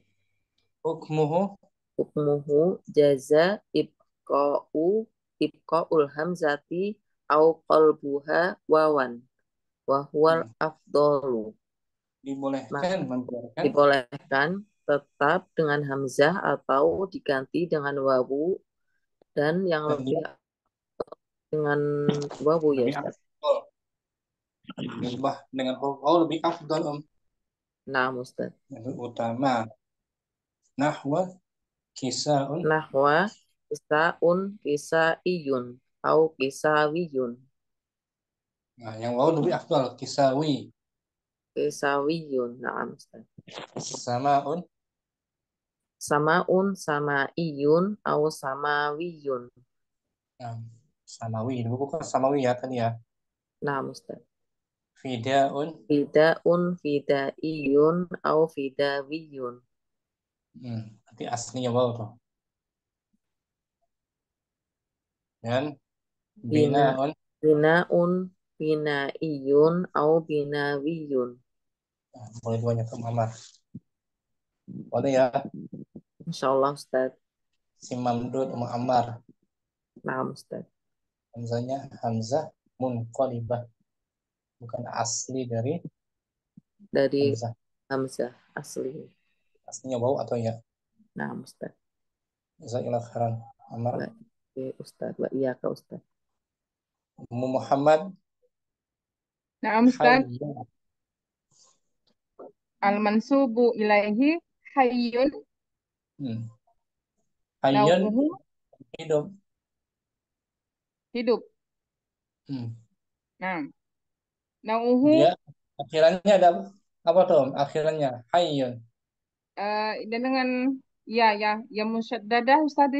Hukmuhu Hukmuhu jaza ibqaul hamzati au qalbuha wawan wa huwal afdalu. dibolehkan membiarkan Dibolehkan tetap dengan hamzah atau diganti dengan wawu dan yang dan lebih dengan wawu ya lebih Ustaz. afdol. Diubah dengan huruf lebih afdol Nah, Ustaz. yang utama. Nahwa kisaun Nahwa kisaun kisaiyun au kisawiyun. Nah, yang wawu lebih afdol kisawi. Kisawiyun. Nah, Ustaz. Samaun Samaun samaiyun au samawiyun. nah, samawi. Di buku kan samawi ya tadi ya. Nah, Ustaz. Fidaun Fidaiyun au fidawiyun. Nanti aslinya wawu tuh. Dan binaun Binaun binaiyun au binawiyun. boleh duanya ke Muhammad. Boleh ya. Insyaallah Ustaz. Si Mamdud Muammar. Nah, Ustaz. Hamzahnya hamzah munqalibah. Bukan asli dari hamzah. Hamzah asli. Aslinya wawu atau ya. Nah, Ustaz. Jazakallahu khairan. Amar. Baik, Ustaz. Wa iya ka Ustaz. Muhammad. Nah, Ustaz. Hayya. Al-mansubu ilaihi hayyun. Hayyun Nau'uhu hidup. hidup. Nah, nau'uhu Dia akhirannya ada apa tuh? Akhirannya hayyun. dengan ya musyaddadah Ustaz.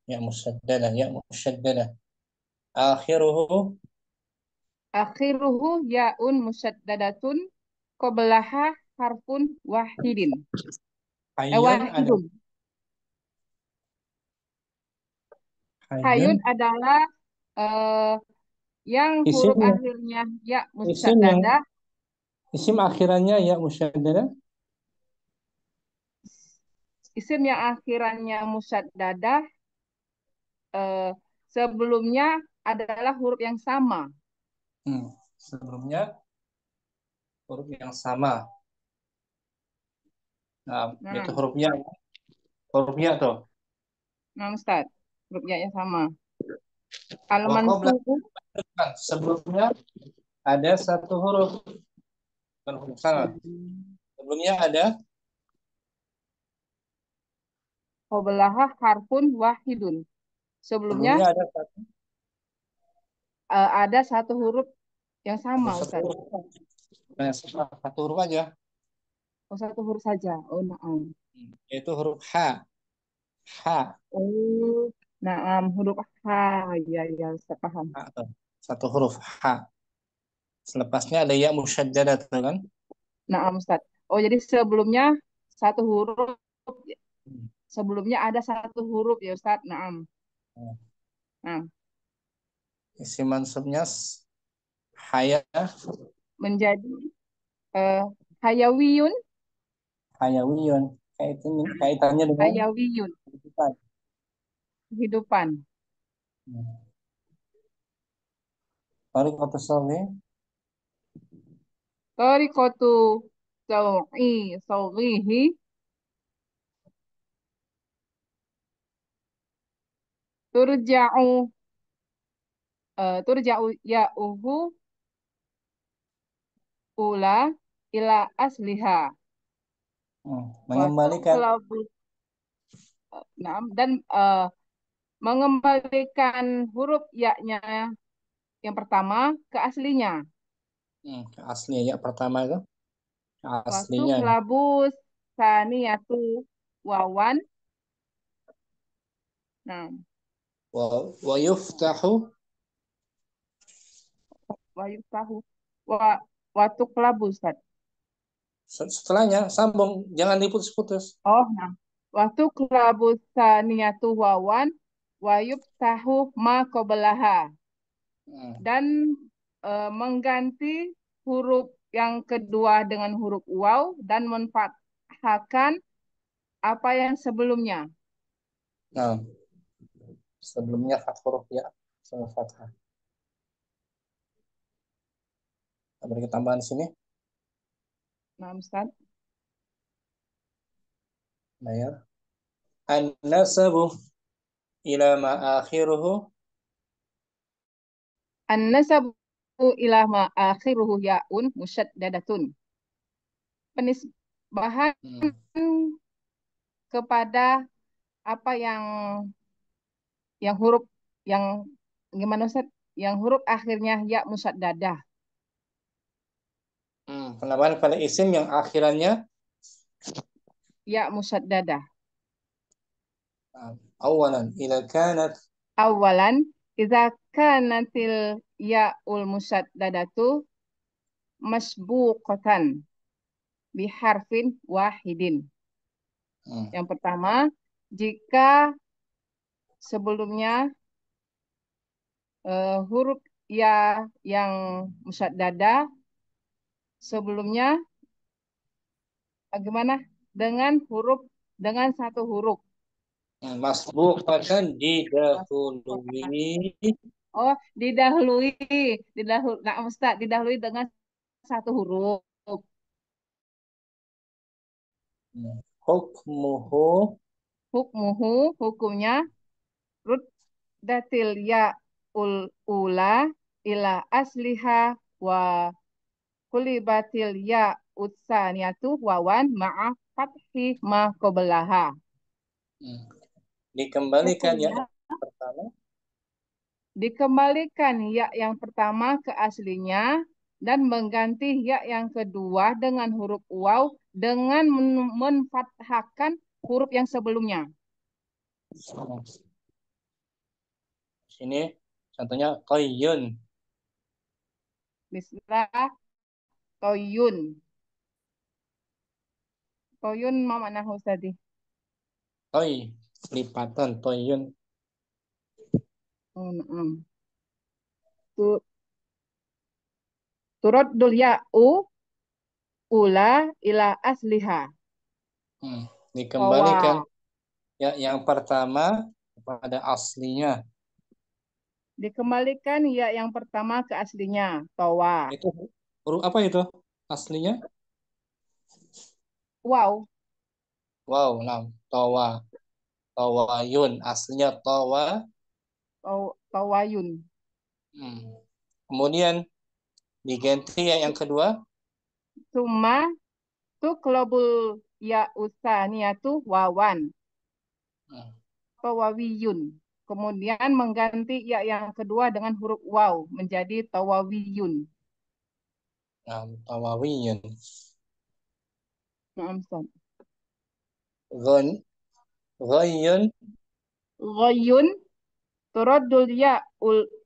Ya musyaddadah. Akhiruhu Akhiruhu ya'un musyaddadatun qablaha harfun wahidin. hayyun ada Wahidun. Hayyun adalah yang huruf isimnya. akhirnya ya musyaddadah. Isim akhirannya ya musyaddadah. Isim yang akhirannya musyaddadah sebelumnya adalah huruf yang sama. Sebelumnya huruf yang sama. Itu hurufnya tuh. Nah, Ustaz, hurufnya yang sama. Al-mansubu sebelumnya ada satu huruf. Bukan huruf sama. Sebelumnya ada qablaha harfun wahidun. Sebelumnya ada satu huruf yang sama, Ustaz. Satu huruf aja. Oh, satu huruf saja. Oh, na'am. Yaitu huruf H. Oh, na'am, huruf H. Ya, saya paham. Satu huruf H. Selepasnya ada ya musyaddadah kan? Na'am, Ustaz. Oh, jadi sebelumnya satu huruf. Sebelumnya ada satu huruf ya, Ustaz. Na'am. Nah. Isi mansubnya haya menjadi hayawiyun. Kaitannya dengan hayawiyun. Kehidupan. Tariqatu sawi. Tariqatu sawihi turja'u ya'uhu ula ila asliha. Mengembalikan dan mengembalikan huruf ya-nya yang pertama ke aslinya. Ke aslinya ya pertama itu Waktu Aslinya. kelabus saniyatu wawan. Nah, Wa yuftahu. tahu. Waktu kelabus, Ustaz. Setelahnya sambung, jangan diputus-putus. Oh, nah. Waktu kelabus saniyatu wawan wayub tahu ma qablaha. Dan mengganti huruf yang kedua dengan huruf waw dan menfathahkan apa yang sebelumnya. Nah, sebelumnya huruf ya sama fathah. Beri tambahan sini. Nah, Ustaz. Nah ya. An-nasabu ila ma akhiruhu. An-nasabu ila ma akhiruhu ya'un musyaddadatun. Penisbahan kepada apa yang huruf yang gimana Ustaz? Yang huruf akhirnya ya musyaddadah. Penambahan pada isim yang akhirannya Ya musyaddadah. awalan idza kanat Awalan idza kanatil ya'ul musyaddadatu masbuqatan biharfin wahidin. Yang pertama, jika sebelumnya huruf ya yang musyaddadah sebelumnya bagaimana dengan satu huruf. masbuqatan didahului. Oh, nah Ustaz, didahului dengan satu huruf. Hukumnya ruddatil ya'ul ula ila asliha wa kulibatil ya utsaniyatu wawan ma'a fathi ma qablaha. Dikembalikan ya Hukumnya, pertama. dikembalikan ya yang pertama ke aslinya dan mengganti ya yang kedua dengan huruf waw dengan menfathahkan huruf yang sebelumnya. Sini contohnya qayyun. Bismillah, toyun. Toyun ma mana Ustadi? Toy, lipatan toyun. Turaddul ya'u ula ila asliha. Dikembalikan ya yang pertama kepada aslinya. Dikembalikan ya yang pertama ke aslinya. Towa. Itu huruf apa itu aslinya? Wow. Wow, nah, towa. Tawayun, aslinya tawa. Tawayun. Kemudian diganti ya yang kedua. Summa tuklabul ya usaniyatu wawan. Tawawiyun. Kemudian mengganti ya yang kedua dengan huruf waw menjadi tawawiyun. Nah, tawawiyun. Ghayyun. Ghayyun turaddul ya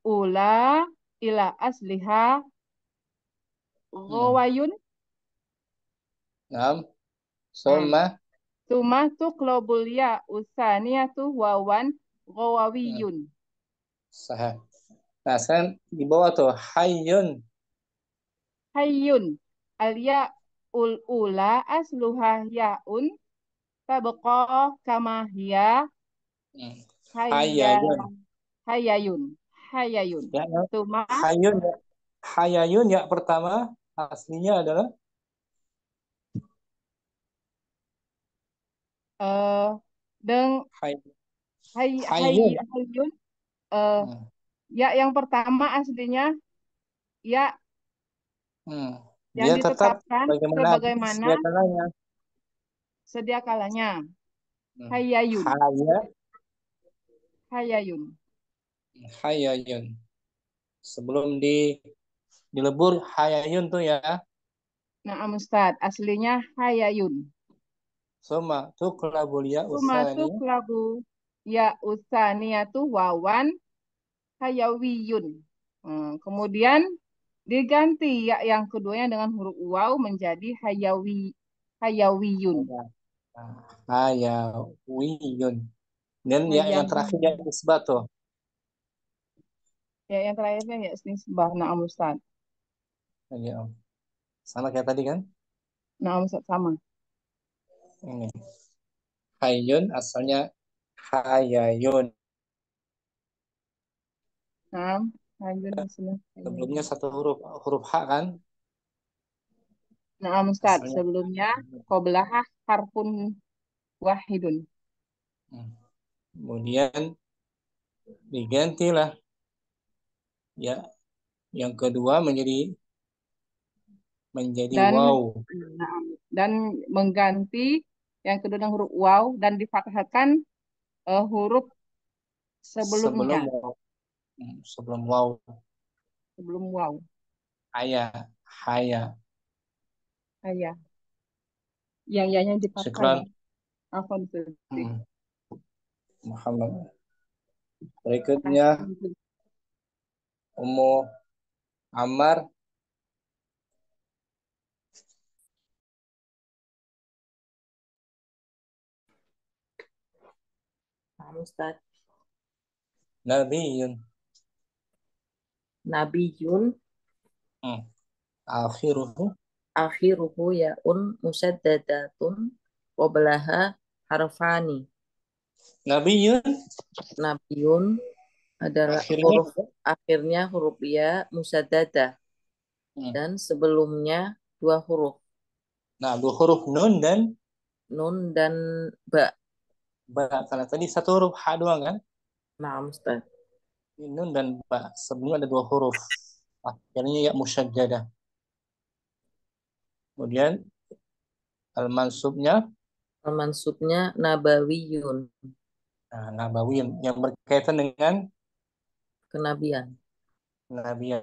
ula ila asliha. Ghawayun. Naam. Summa tuklabul ya usaniyatu wawan ghawawiyun. Sah. Nah, sekarang di bawah tuh hayyun. Hayyun. Al ya ula asluha yaun tabqa kama hiya. Hayayun. Ya, Tuma hayayun ya pertama aslinya adalah hayyun. Ya yang pertama aslinya ya yang dia tetap ditetapkan sebagaimana sedia kalanya. Hayayun. Hayayun. Sebelum dilebur hayayun tuh ya. Nah, Ustaz, aslinya hayayun. Suma tuqlabul ya Masuk usani. lagu ya usaniyatu wawan hayawiyun. Kemudian diganti ya yang keduanya dengan huruf waw menjadi hayawiyun. Hayawiyun. Dan ya yang terakhir ya Hayawiyun. isbat tuh. Ya yang terakhirnya ya istisbah. Nah, Ustaz. Ya. Sama kayak tadi kan? Nah, Ustaz sama. Ini. Hayun asalnya hayayun. Nah, hayun aslinya Sebelumnya hayawiyun. satu huruf H kan? Nah, Ustaz, Asalnya. sebelumnya qoblahah harfun wahidun. Kemudian digantilah ya yang kedua menjadi Dan wow nah, dan mengganti yang kedua dengan huruf waw dan difathahkan huruf sebelum sebelumnya, wow. Sebelum wow sebelum waw. haya Ya, yang ya-nya difathah ya. syukran Afwan, Ustaz. Muhammad. Berikutnya Ummu Ammar. Ustaz. Nabiyun. Nabiyun Akhiruhu akhiruhu yaun musaddadatun qablaha harfani. Nabiyun Nabiyun adalah akhirnya huruf akhirnya huruf ya musaddadah dan sebelumnya dua huruf nah dua huruf nun dan nun dan ba. ba. Karena tadi satu huruf H doang kan? Nah, Ustaz. Nun dan ba. Sebelumnya ada dua huruf. Akhirnya ya musyaddadah. Kemudian al-mansubnya Mansubnya nabawiyun, nabawiyun yang berkaitan dengan kenabian. nabiyan.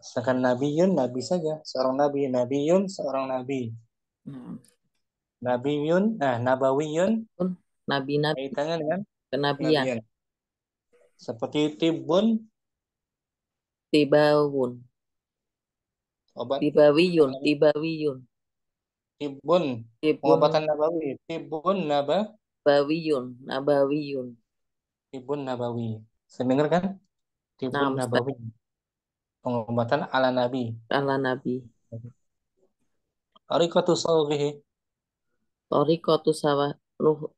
Sedangkan nabiyun nabi saja, seorang nabi, nabiyun seorang nabi. Nabiyun, nabawiyun Nabi-nabi kaitannya dengan kenabian. kenabian. Seperti tibun, Tibawun, obat tibawiyun, tibawiyun, tibun, tibun, pengobatan nabawi, tibun bawiyun, nabawiyun. tibun nabawi. Saya dengar kan? Tibun Nah, Ustaz. nabawi. Pengobatan ala nabi. Ala Nabi. Tariqatu sawbihi. Torikotu sawah nuh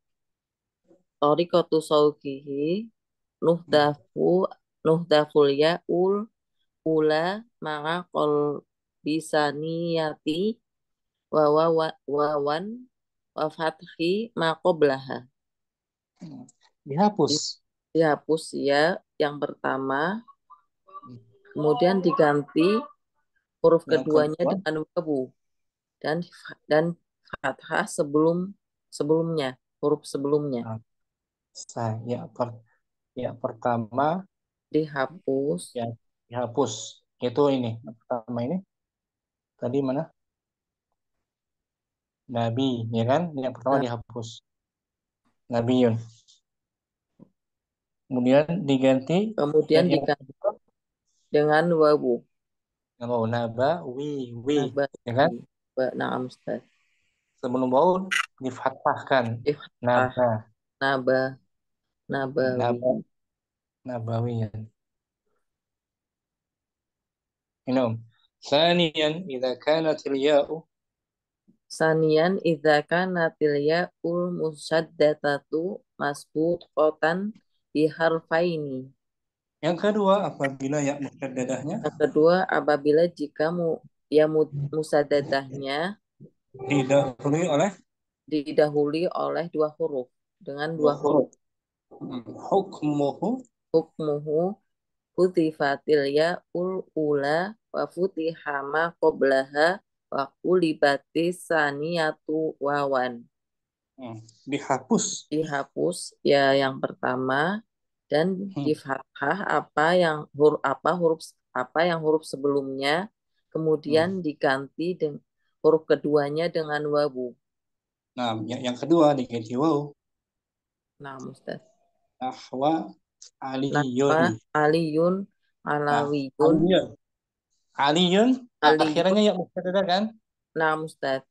torikotu saukihi nuhdaful yaul ula ma'a qol bisaniyati wawan wa fathi ma qablaha. Dihapus. Dihapus ya yang pertama, kemudian diganti huruf Yang keduanya kedua, dengan wawu dan fathah sebelumnya, huruf sebelumnya ya pertama dihapus. ya dihapus. Itu ini. Yang pertama ini tadi mana? Nabi, ya kan? Yang pertama Nah, dihapus. Nabiyun. Kemudian diganti kemudian yang diganti dengan wawu. nabawi, ya kan? Na'am, Ustaz. Sebelum wawu difathahkan. Iftah, Naba, nabawi. nabawiyan. Minum. Saniyan idza kanat al-ya'u Sanian idza kanatil ya'ul musaddadatu masbuqatan bi harfaini. Yang kedua, apabila ya musyaddadahnya Yang kedua, apabila jika musaddadahnya didahului oleh dua huruf dengan dua huruf. Hukmuhu Hukmuhu futifatil ya'ul ula wa futiha ma qablaha wa qulibatis saniyatu wawan. dihapus Ya yang pertama dan di fathah apa huruf sebelumnya, kemudian diganti dengan huruf keduanya dengan wawu. Nah, yang kedua diganti waw. Nah, Ustaz. Nahwa Nahwa aliyun. aliyun, Nah, alawiyun, aliyun. Aliyun aliyun. akhirannya ya mubtada kan? Nah, Ustaz.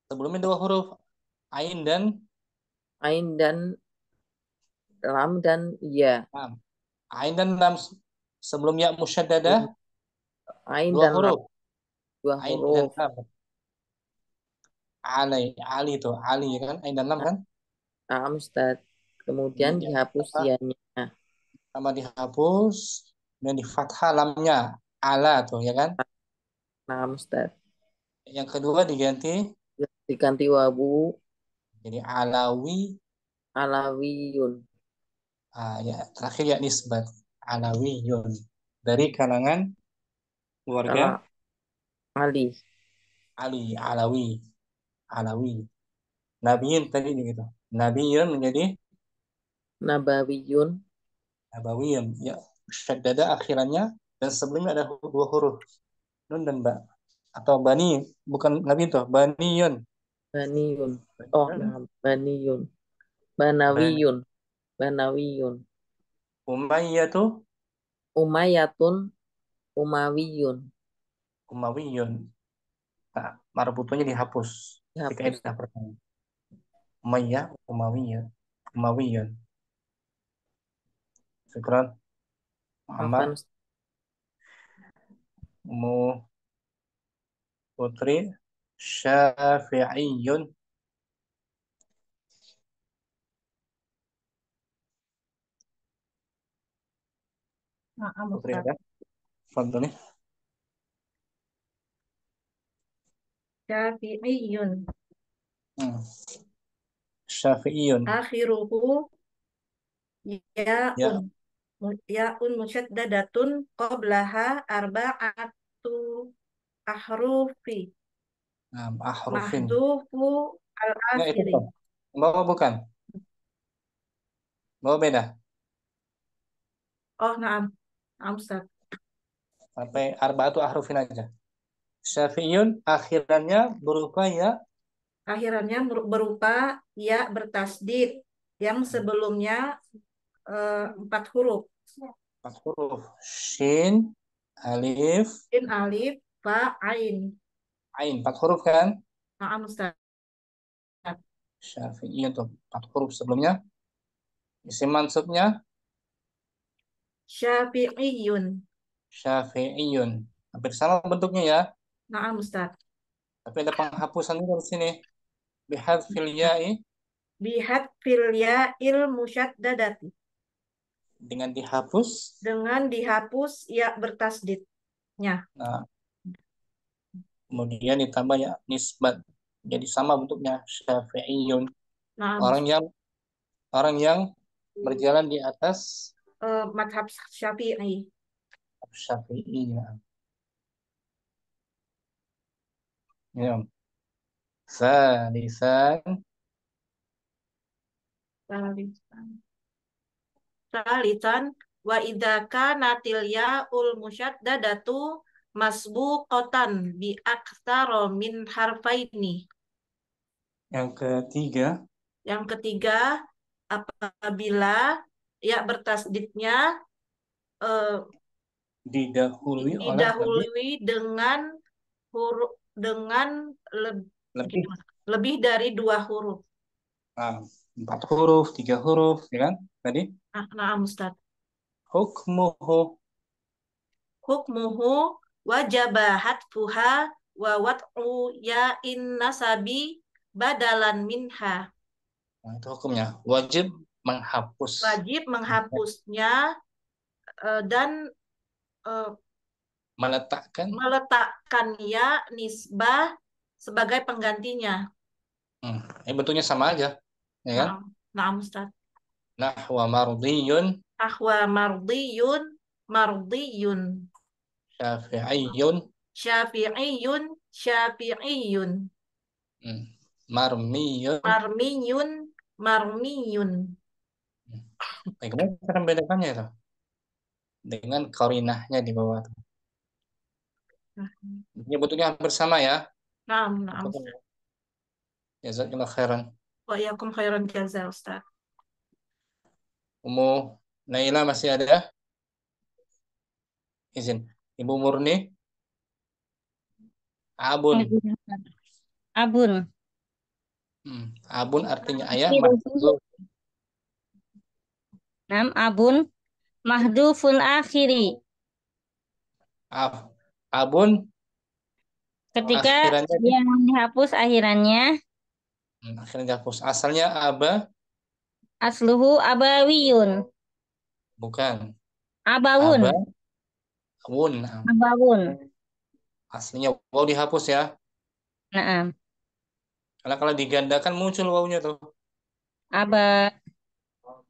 Sebelumnya dua huruf ain dan Ain dan lam dan ya. lam. Ain dan lam sebelum ya musyaddadah Ain dua dan lam, huruf. dua Ain dan huruf. lam. Ali itu Ali kan? Ain dan lam kan? Nah, Ustaz. Kemudian Yang dihapus apa? ya-nya. Sama dihapus dan di fathah lamnya ala tuh ya kan? Nah, Ustaz. Yang kedua diganti Diganti wawu, jadi alawi. alawiyun. Ya terakhir ya nisbat alawiyun dari kalangan keluarga Ali. Ali Alawi. Nabiyin tadi gitu. Nabiyun menjadi Nabawiyun. nabawiyun. Ya syaddada akhirannya dan sebelumnya ada dua huruf nun dan ba. Atau bani bukan nabi itu baniyun. Baniyun. Oh, nah, baniyun. Banawiyun. Banawiyun. Umayyah tuh Umayyatun. Umawiyun. Umawiyun. Nah, marbutonya dihapus ketika Dihapus. itu pertama. Umayyah, Umawiyun. Syukran. Muhammad, Afan. Mu Putri, Syafi'iyun. Putri ada? Fadli. Syafi'iyun. Syafi'iyun. Akhiruhu Ya, ya'un. Ya'un musyaddadatun qablaha arba'atu ahrufi. ahrufin. Mahdufu Enggak itu al-akhiri. kan? Bawa bukan? Bawa beda. Oh, na'am. Na'am, Ustaz. Sampai arba'atu ahrufin aja. Syafi'iyun akhirannya berupa ya. Akhirannya berupa ya bertasdid yang sebelumnya 4 huruf. 4 huruf. Shin, alif, Sin, alif, fa, ain. ain. 4 huruf kan? Na'am, Ustaz. Syafi'iyun tuh 4 huruf sebelumnya. Isim mansubnya Syafi'iyun. Syafi'iyun. Hampir sama bentuknya ya. Na'am, Ustaz. Tapi ada penghapusan di sini. Bihadfil ya'i. Bihat fil ya'il musyaddadati. Dengan dihapus. Dengan dihapus ya bertasdidnya. Nah, kemudian ditambah ya nisbat. Jadi sama bentuknya Syafi'iyun. Na'am, Orang yang berjalan di atas madhab Syafi'i. Syafi'i. Ya. Salisan. Salisan wa idza kanatil ya'ul musyaddadatu masbuqatan bi aktsara min harfaini. Yang ketiga. Yang ketiga, apabila ya bertasdidnya didahului dengan huruf lebih dari 2 huruf. 4 huruf, 3 huruf, ya kan? Tadi? Nah, Ustaz. Hukmuhu wajaba hatfuha wa wat'u ya'in nasabi badalan minha. Nah, itu hukumnya. Wajib menghapus. Wajib menghapusnya dan meletakkan ya nisbah sebagai penggantinya. Bentuknya sama aja, ya kan? Nah, Ustaz. Nahwa mardiyun. Nahwa mardiyun. Syafi'iyun. Syafi'iyun. Marmiyun. Bagaimana cara membedakannya itu? Dengan qarinahnya di bawah. Ini bentuknya hampir sama ya. Naam, naam. Jazakallah khairan. Wa iyyakum khairan jaza, Ustaz. Umu Naila masih ada? Izin. Ibu Murni? Abun. Abun. Abun artinya ayah. Nam abun mahduful akhiri. Abun Ketika akhirannya yang dihapus akhirannya. Akhirnya dihapus. Asalnya aba? Asluhu abawiyun. Bukan. Abawun. Abawun. Abawun. Aslinya waw dihapus ya. Naam. Karena kalau digandakan muncul wawnya tuh.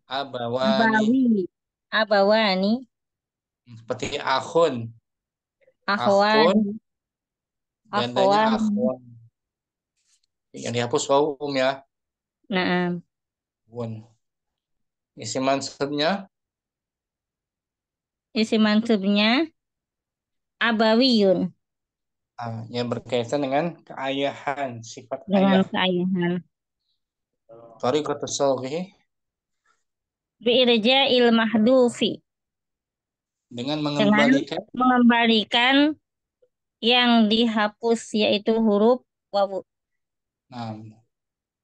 Abawani. Abawani. Seperti akhun. Akhwan. Gandanya akhwan. Yang dihapus waw ya. Naam. Wun. Isi mansubnya? Isi mansubnya abawiyun. Yang berkaitan dengan keayahan, sifat dengan ayah. keayahan. Tariqatus sawghi. Bi'irja'il mahdufi. Dengan mengembalikan yang dihapus, yaitu huruf wawu.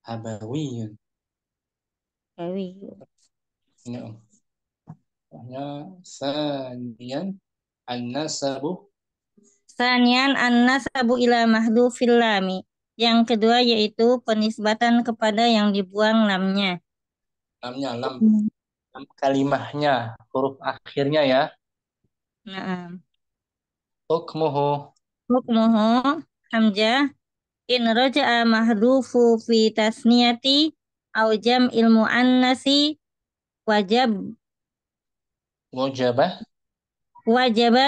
Abawiyun. Abawiyun. Ini Sanian an-nasabu. Sanian an-nasabu ila mahdufil lami. Yang kedua yaitu penisbatan kepada yang dibuang lamnya. Lam kalimahnya, huruf akhirnya ya. Naam. Hukmuhu hamzah in raja'a mahdufu fi tasniyati au jam'il muannasi wajaba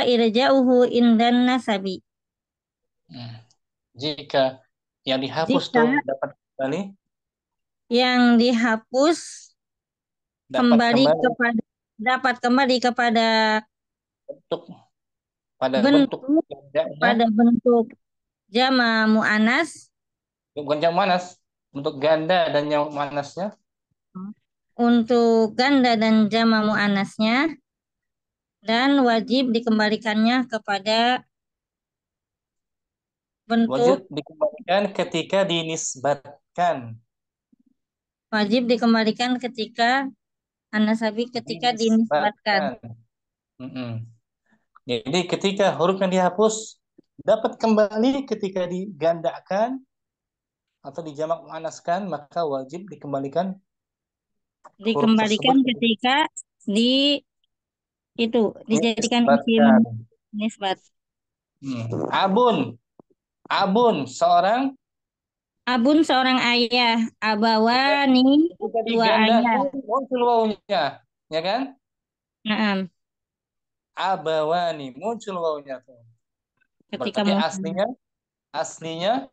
irja'uhu indan nasabi. Jika yang dihapus dapat kembali, yang dihapus dapat kembali kepada bentuk jama mu'anas. Bukan jama mu'anas, untuk ganda dan jama mu'anasnya. Untuk ganda dan jama mu'anasnya, dan wajib dikembalikannya kepada bentuk. Wajib dikembalikan ketika dinisbatkan. Wajib dikembalikan ketika an-nasabi ketika dinisbatkan. Jadi ketika huruf yang dihapus dapat kembali ketika digandakan atau dijamak muannaskan, maka wajib dikembalikan ketika dijadikan isim nisbat. Abun seorang ayah. Abawani dua ayah. Muncul wawunya, ya kan? Naam. Abawani muncul wawunya tuh. Ketika aslinya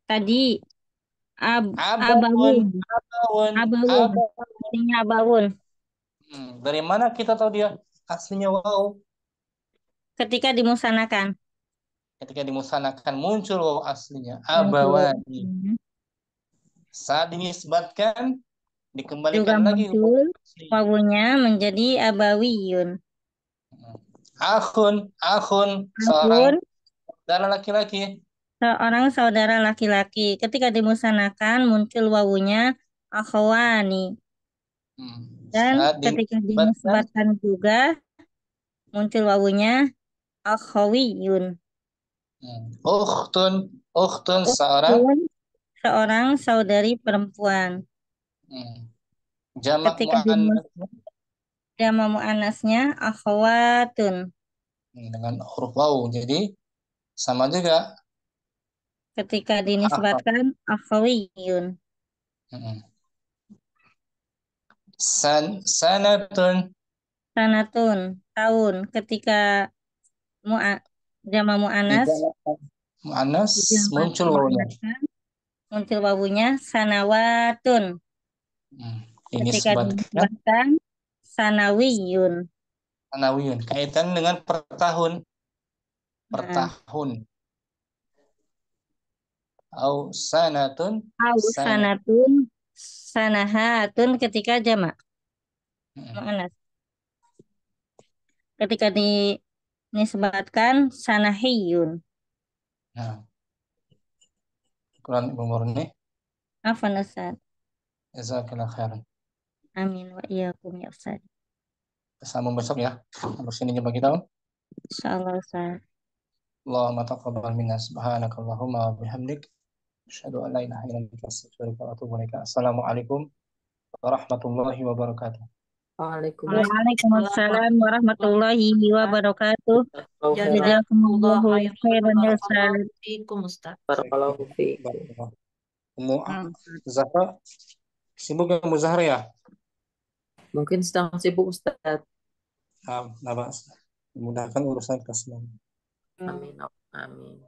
tadi abawun. Aslinya abawun. Dari mana kita tahu dia aslinya waw? Ketika dimusanakan muncul waw aslinya abawani. Saat dinisbatkan dikembalikan juga lagi wawunya menjadi abawiyun. Akhun seorang saudara laki-laki. Seorang saudara laki-laki. Ketika dimusanakan muncul wawunya akhwani. Dan ketika dinisbatkan juga muncul wawunya akhawiyun. Ukhtun seorang saudari perempuan. Ketika jamak muannasnya akhwatun. Dengan huruf waw, jadi sama juga. Ketika dinisbatkan akhawiyun. Sanatun tahun. Ketika jamak muannas muncul wawunya sanawatun. Ketika dinisbatkan sanawiyun. Kaitan dengan per tahun. per Nah, tahun. Au sanatun au sana. sanatun sanahatun ketika jamak. Hmm. Mana? Ketika dinisbatkan sanahiyun. Nah, Quran Ibu Murni. Afan Ustaz. Jazakallah khairan. Amin wa iyyakum ya Ustaz. Sambung besok ya. Habis ini jumpa kita. Insyaallah Ustaz. Allahumma taqabbal minna subhanakallahumma wa bihamdik. Asyhadu an la ilaha illa anta astaghfiruka wa atubu ilaik. Assalamualaikum warahmatullahi wabarakatuh. Waalaikumsalam. Waalaikumsalam warahmatullahi wabarakatuh. Jazakumullahu khairan ya Ustaz. Fiikum, Ustaz. Barakallahu fiik. Barakallah. Ummu Nah, Zahra, sibuk ya Ummu Zahra ya? Mungkin sedang sibuk Ustaz. Nah, Bas. Memudahkan urusan kelas. Amin. Amin.